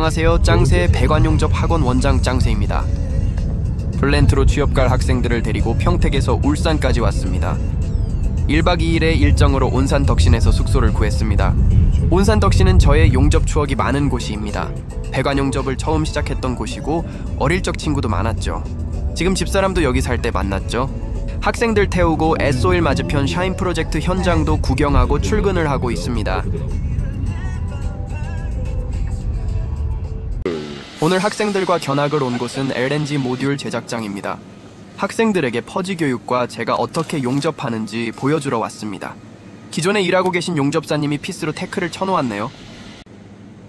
안녕하세요. 짱새 배관용접 학원 원장 짱새입니다. 플랜트로 취업 갈 학생들을 데리고 평택에서 울산까지 왔습니다. 1박 2일의 일정으로 온산 덕신에서 숙소를 구했습니다. 온산 덕신은 저의 용접 추억이 많은 곳입니다. 배관용접을 처음 시작했던 곳이고 어릴 적 친구도 많았죠. 지금 집사람도 여기 살 때 만났죠. 학생들 태우고 S-오일 맞은편 샤인 프로젝트 현장도 구경하고 출근을 하고 있습니다. 오늘 학생들과 견학을 온 곳은 LNG 모듈 제작장입니다. 학생들에게 퍼지 교육과 제가 어떻게 용접하는지 보여주러 왔습니다. 기존에 일하고 계신 용접사님이 피스로 태클을 쳐놓았네요.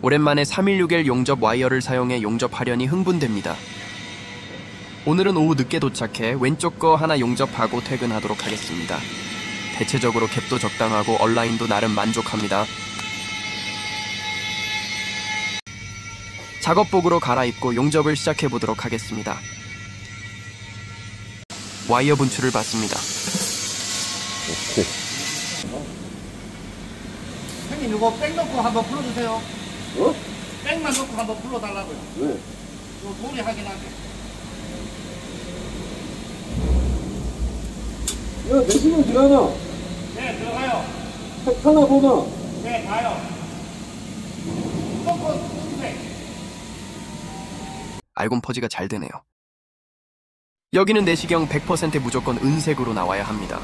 오랜만에 316L 용접 와이어를 사용해 용접하려니 흥분됩니다. 오늘은 오후 늦게 도착해 왼쪽 거 하나 용접하고 퇴근하도록 하겠습니다. 대체적으로 갭도 적당하고 얼라인도 나름 만족합니다. 작업복으로 갈아입고 용접을 시작해보도록 하겠습니다. 와이어 분출을 받습니다. 오케이. 형님 이거 백 넣고 한번 풀어주세요. 어? 백만 넣고 한번 풀어달라고요. 왜? 이거 돌이 하긴 하게. 야, 내시경 들어가나? 네, 들어가요. 하나 보나? 네, 가요. 넣고 풀으세요. 알곤 퍼지가 잘 되네요. 여기는 내시경 100% 무조건 은색으로 나와야 합니다.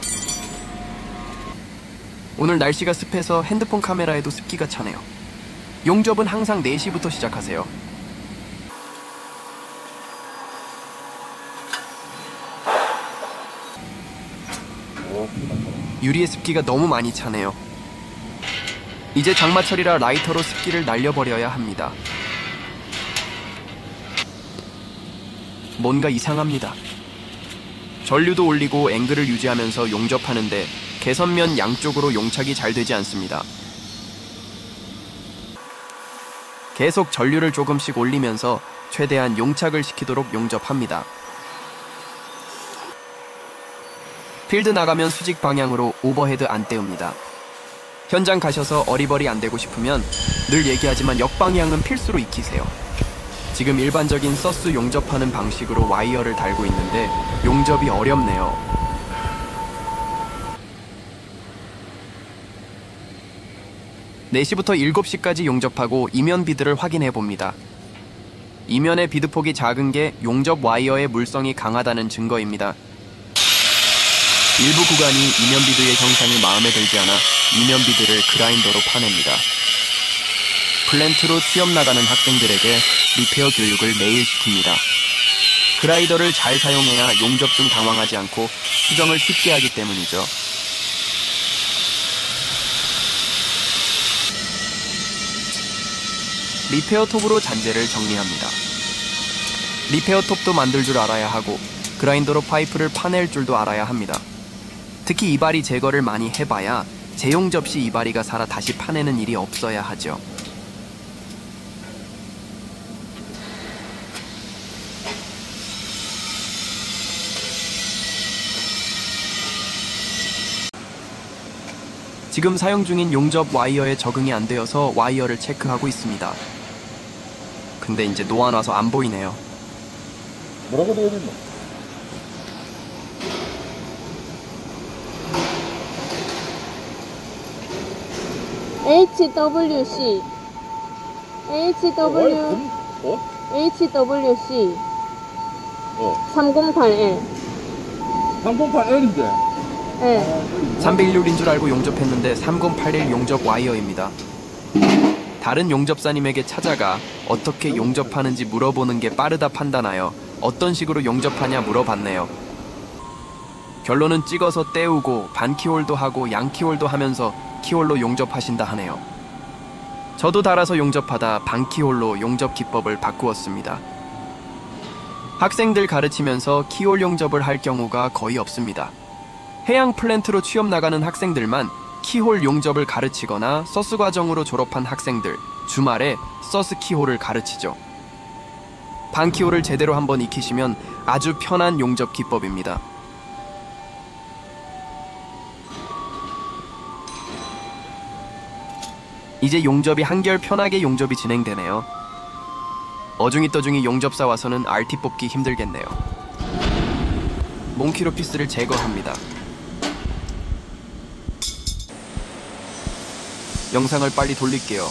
오늘 날씨가 습해서 핸드폰 카메라에도 습기가 차네요. 용접은 항상 4시부터 시작하세요. 유리에 습기가 너무 많이 차네요. 이제 장마철이라 라이터로 습기를 날려버려야 합니다. 뭔가 이상합니다. 전류도 올리고 앵글을 유지하면서 용접하는데 개선면 양쪽으로 용착이 잘 되지 않습니다. 계속 전류를 조금씩 올리면서 최대한 용착을 시키도록 용접합니다. 필드 나가면 수직 방향으로 오버헤드 안 떼웁니다. 현장 가셔서 어리버리 안 되고 싶으면 늘 얘기하지만 역방향은 필수로 익히세요. 지금 일반적인 서스 용접하는 방식으로 와이어를 달고 있는데 용접이 어렵네요. (4시부터) (7시까지) 용접하고 이면 비드를 확인해 봅니다. 이면의 비드폭이 작은 게 용접 와이어의 물성이 강하다는 증거입니다. 일부 구간이 이면 비드의 형상이 마음에 들지 않아 이면 비드를 그라인더로 파냅니다. 플랜트로 취업 나가는 학생들에게 리페어 교육을 매일 시킵니다. 그라이더를 잘 사용해야 용접 중 당황하지 않고 수정을 쉽게 하기 때문이죠. 리페어 톱으로 잔재를 정리합니다. 리페어 톱도 만들 줄 알아야 하고 그라인더로 파이프를 파낼 줄도 알아야 합니다. 특히 이바리 제거를 많이 해봐야 재용접 시 이바리가 살아 다시 파내는 일이 없어야 하죠. 지금 사용 중인 용접 와이어에 적응이 안 되어서 와이어를 체크하고 있습니다. 근데 이제 놓아놔서 안 보이네요. 뭐라고 되어 있나? HWC HWC 308L 308L인데. 네. 301인 줄 알고 용접했는데 3081 용접 와이어입니다. 다른 용접사님에게 찾아가 어떻게 용접하는지 물어보는 게 빠르다 판단하여 어떤 식으로 용접하냐 물어봤네요. 결론은 찍어서 떼우고 반키홀도 하고 양키홀도 하면서 키홀로 용접하신다 하네요. 저도 달아서 용접하다 반키홀로 용접 기법을 바꾸었습니다. 학생들 가르치면서 키홀 용접을 할 경우가 거의 없습니다. 해양 플랜트로 취업 나가는 학생들만 키홀 용접을 가르치거나 서스 과정으로 졸업한 학생들, 주말에 서스 키홀을 가르치죠. 반키홀을 제대로 한번 익히시면 아주 편한 용접 기법입니다. 이제 용접이 한결 편하게 용접이 진행되네요. 어중이떠중이 용접사 와서는 RT 뽑기 힘들겠네요. 몽키로 피스를 제거합니다. 영상을 빨리 돌릴게요.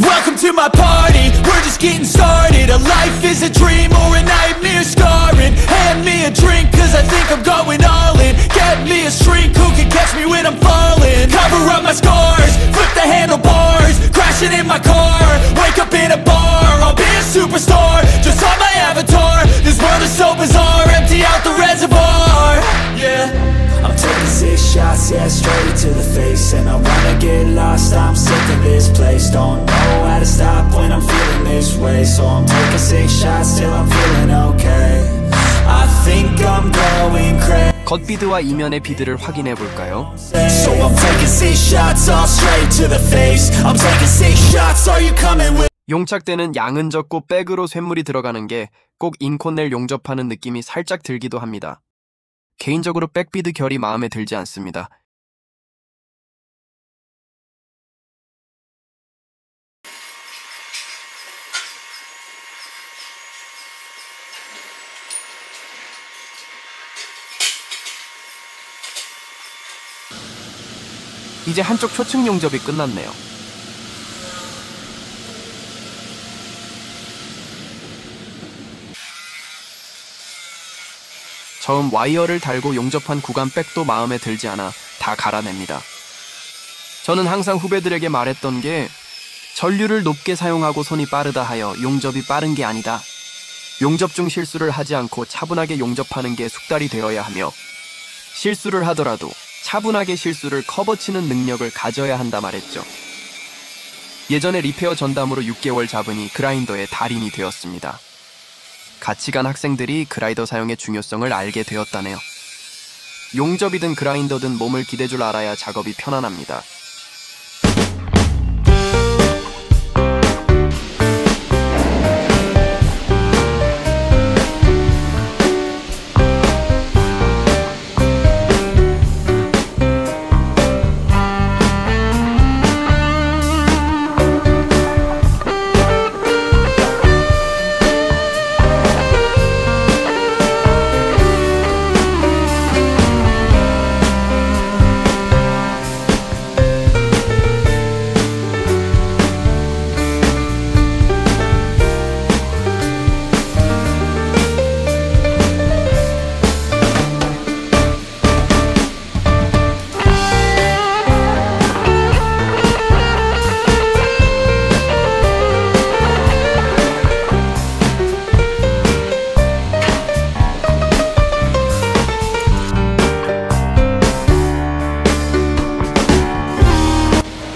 Welcome to my party, we're just getting started. A life is a dream or a nightmare scarring. Hand me a drink cause I think I'm going all in. Get me a shrink who can catch me when I'm falling. Cover up my scars, flip the handlebars. Crashing in my car, wake up in a bar. I'll be a superstar, just on my avatar. This world is so bizarre, empty out the reservoir. Yeah, I'm taking 6 shots, yeah, straight to the face. And I wanna get lost, I'm sick of this place. Don't know how to stop when I'm feeling this way. So I'm taking 6 shots till I'm feeling okay. I think I'm going crazy. 겉비드와 이면의 비드를 확인해 볼까요? So I'm taking 6 shots all straight to the face. I'm taking 6 shots, are you coming with? 용착대는 양은 적고 백으로 쇳물이 들어가는 게 꼭 인코넬 용접하는 느낌이 살짝 들기도 합니다. 개인적으로 백비드 결이 마음에 들지 않습니다. 이제 한쪽 초층 용접이 끝났네요. 처음 와이어를 달고 용접한 구간 백도 마음에 들지 않아 다 갈아냅니다. 저는 항상 후배들에게 말했던 게 전류를 높게 사용하고 손이 빠르다 하여 용접이 빠른 게 아니다. 용접 중 실수를 하지 않고 차분하게 용접하는 게 숙달이 되어야 하며 실수를 하더라도 차분하게 실수를 커버치는 능력을 가져야 한다 말했죠. 예전에 리페어 전담으로 6개월 잡으니 그라인더의 달인이 되었습니다. 같이 간 학생들이 그라이더 사용의 중요성을 알게 되었다네요. 용접이든 그라인더든 몸을 기댈 줄 알아야 작업이 편안합니다.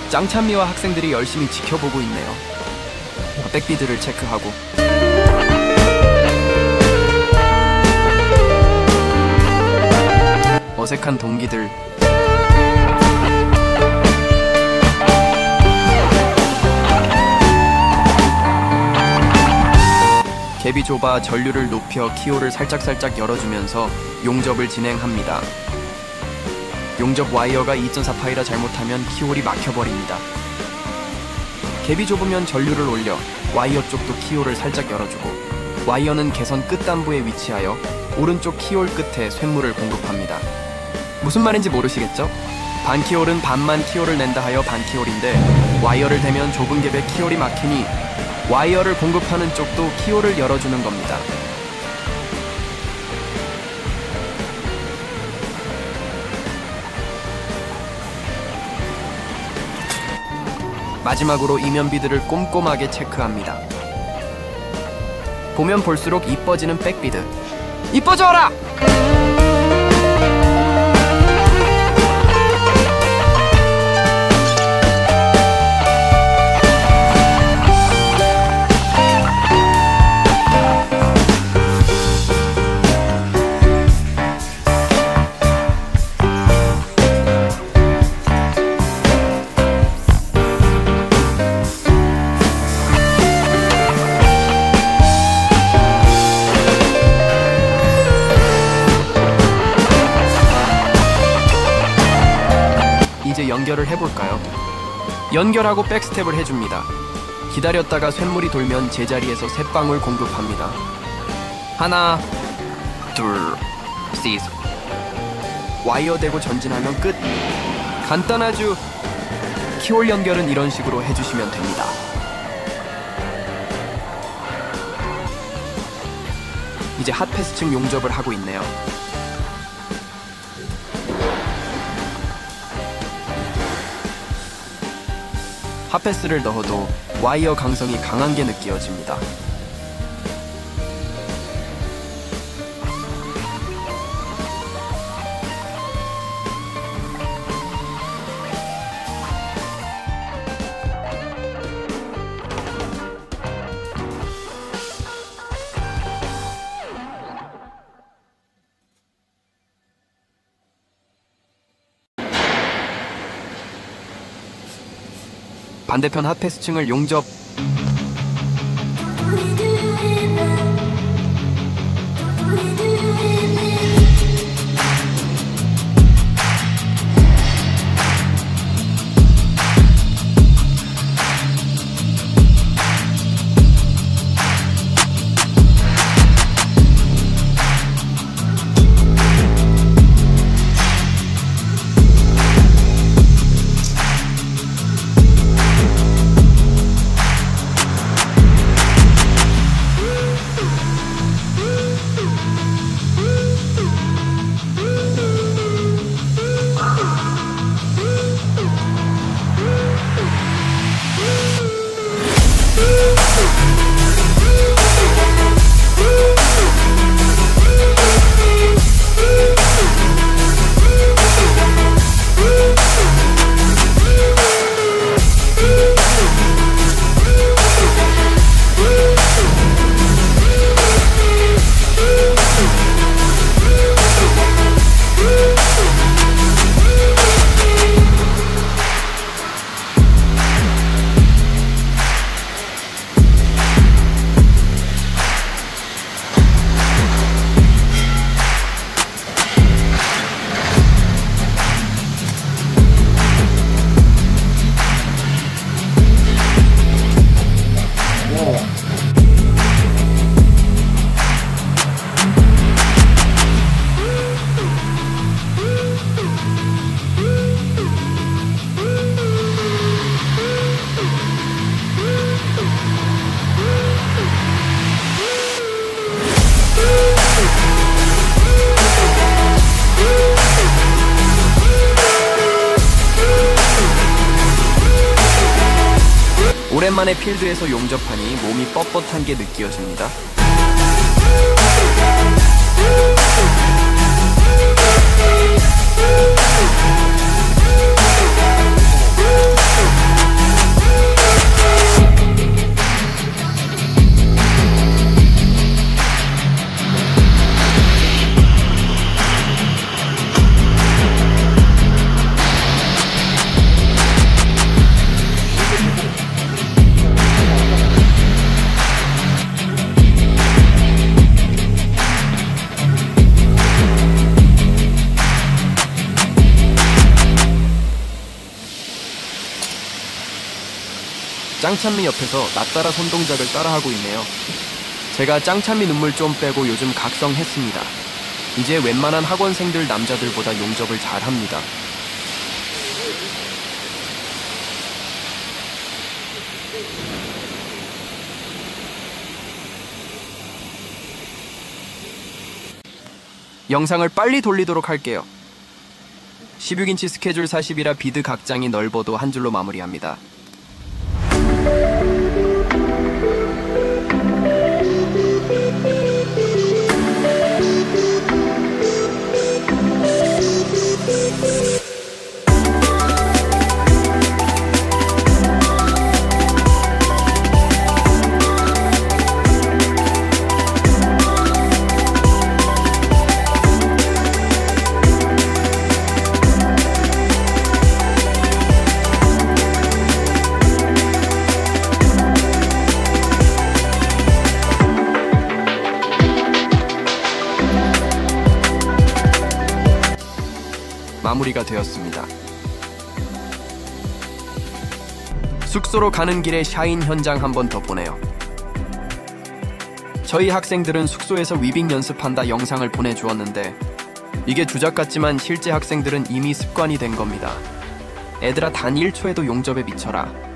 짱찬미와 학생들이 열심히 지켜보고 있네요. 백비드를 체크하고 어색한 동기들 갭이 좁아 전류를 높여 키호를 살짝살짝 열어주면서 용접을 진행합니다. 용접 와이어가 2.4파이라 잘못하면 키홀이 막혀버립니다. 갭이 좁으면 전류를 올려 와이어 쪽도 키홀을 살짝 열어주고 와이어는 개선 끝단부에 위치하여 오른쪽 키홀 끝에 쇳물을 공급합니다. 무슨 말인지 모르시겠죠? 반 키홀은 반만 키홀을 낸다 하여 반 키홀인데 와이어를 대면 좁은 갭에 키홀이 막히니 와이어를 공급하는 쪽도 키홀을 열어주는 겁니다. 마지막으로 이면 비드를 꼼꼼하게 체크합니다. 보면 볼수록 이뻐지는 백비드. 이뻐져라! 연결을 해볼까요? 연결하고 백스텝을 해줍니다. 기다렸다가 쇳물이 돌면 제자리에서 셋방울 공급합니다. 하나, 둘, 셋. 와이어 대고 전진하면 끝. 간단하죠? 키홀 연결은 이런 식으로 해주시면 됩니다. 이제 핫패스층 용접을 하고 있네요. 핫패스를 넣어도 와이어 강성이 강한 게 느껴집니다. 반대편 핫패스층을 용접. 오랜만에 필드에서 용접하니 몸이 뻣뻣한 게 느껴집니다. 짱찬미 옆에서 낯따라 손동작을 따라하고 있네요. 제가 짱찬미 눈물 좀 빼고 요즘 각성했습니다. 이제 웬만한 학원생들 남자들보다 용접을 잘합니다. 영상을 빨리 돌리도록 할게요. 16인치 스케줄 40이라 비드 각장이 넓어도 한 줄로 마무리합니다. 마무리가 되었습니다. 숙소로 가는 길에 샤인 현장 한 번 더 보네요. 저희 학생들은 숙소에서 위빙 연습한다 영상을 보내주었는데 이게 주작 같지만 실제 학생들은 이미 습관이 된 겁니다. 애들아 단 1초에도 용접에 미쳐라.